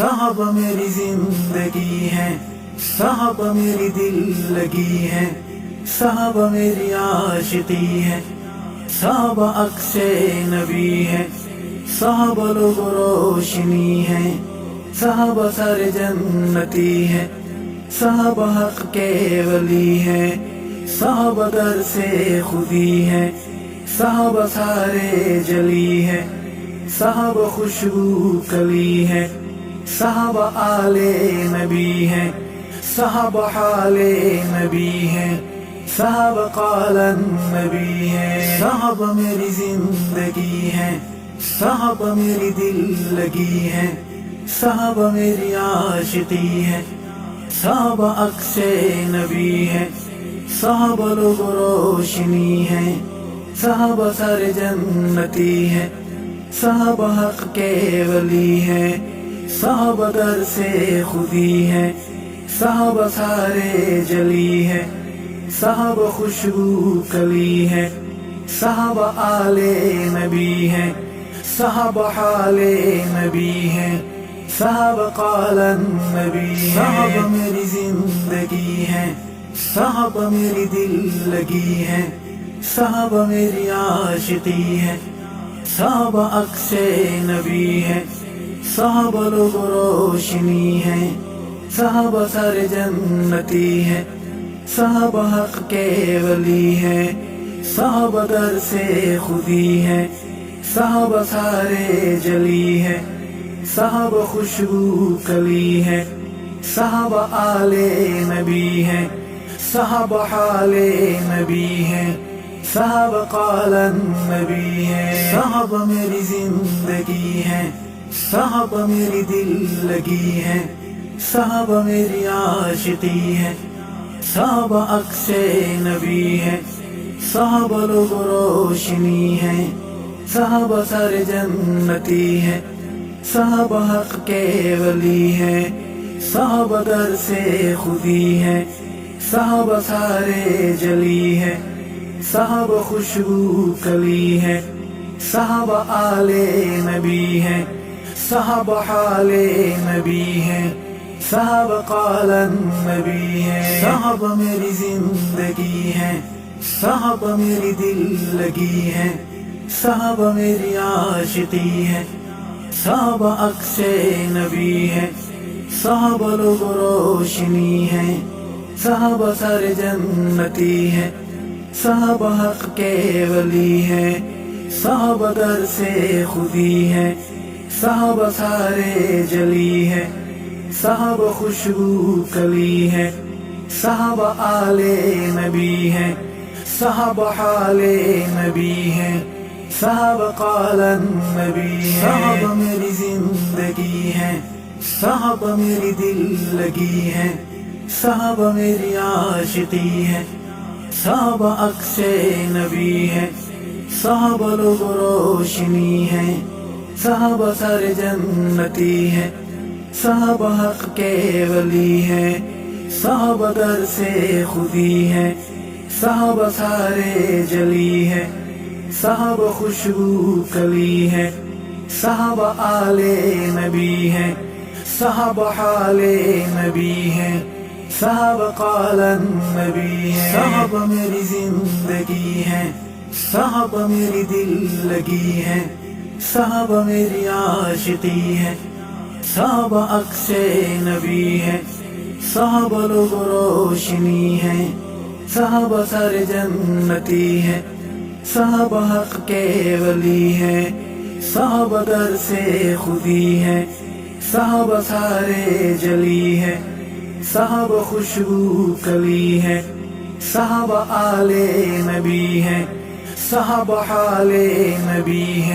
صحابہ میری زندگی ہے، صحابہ میری دل لگی ہے، صحابہ میری عاشقی ہے، صحابہ عکس نبی ہے، صحابہ لوگ روشنی ہے، صحابہ سارے جنتی ہے، صحابہ حق کے ولی ہے، صحابہ در سے خودی ہے، صحابہ سارے جلی ہے، صحابہ خوشبو کلی ہے، صحابہ آل نبی ہے، صحابہ حال نبی ہے، صحابہ قال نبی ہے، صحابہ میری زندگی ہے، صحابہ میری دل لگی ہے، صحابہ میری عاشقی ہے، صحابہ عکس نبی ہے، صحابہ لوگ روشنی ہے، صحابہ سارے جنتی ہے، صحابہ حق کے ولی ہے، صحابہ در سے خودی ہے، صحابہ سارے جلی ہے، صحابہ خوشبو کلی ہے، صحابہ آل نبی ہے، صحابہ حال نبی ہے، صحابہ قال نبی ہے، صحابہ میری زندگی ہے، صحابہ میری دل لگی ہے، صحابہ میری عاشقی ہے، صحابہ عکس نبی ہے، صحابہ لوگ روشنی ہے، صحابہ سارے جنتی ہے، صحابہ حق کے ولی ہے، صحابہ در سے خودی ہے، صحابہ سارے جلی ہے، صحابہ خوشبو کلی ہے، صحابہ آل نبی ہے، صحابہ حال نبی ہے، صحابہ قال نبی ہے، صحابہ میری زندگی ہے، صحابہ میری دل لگی ہے، صحابہ میری عاشقی ہے، صحابہ عکس نبی ہے، صحابہ لوگ روشنی ہے، صحابہ سارے جنتی ہے، صحابہ حق کے ولی ہے، صحابہ در سے خودی ہے، صحابہ سارے جلی ہے، صحابہ خوشبو کلی ہے، صحابہ آل نبی ہے، صحابہ حال نبی ہے، صحابہ قال نبی ہے، صحابہ میری زندگی ہے، صحابہ میری دل لگی ہے، صحابہ میری عاشقی ہے، صحابہ عکس نبی ہے، صحابہ لوگ روشنی ہے، صحابہ سارے جنتی ہے، صحابہ حق کے ولی ہے، صحابہ در سے خودی ہے، صحابہ سارے جلی ہے، صحابہ خوشبو کلی ہے، صحابہ آل نبی ہے، صحابہ حال نبی ہے، صحابہ قال نبی ہے، صحابہ میری زندگی ہے، صحابہ میری دل لگی ہے، صحابہ میری عاشقی ہے، صحابہ عکس نبی ہے، صحابہ لوگ روشنی ہے، صحابہ سارے جنتی ہے، صحابہ حق کے ولی ہے، صحابہ در سے خودی ہے، صحابہ سارے جلی ہے، صحابہ خوشبو کلی ہے، صحابہ آل نبی ہے، صحابہ حال نبی ہے، صحابہ قال نبی ہے، صحابہ میری زندگی ہے، صحابہ میری دل لگی ہے، صحابہ میری عاشقی ہے، صحابہ عکس نبی ہے، صحابہ لوگ روشنی ہے، صحابہ سارے جنتی ہے، صحابہ حق کے ولی ہے، صحابہ در سے خودی ہے، صحابہ سارے جلی ہے، صحابہ خوشبو کلی ہے، صحابہ آل نبی ہے، صحابہ حال نبی ہے۔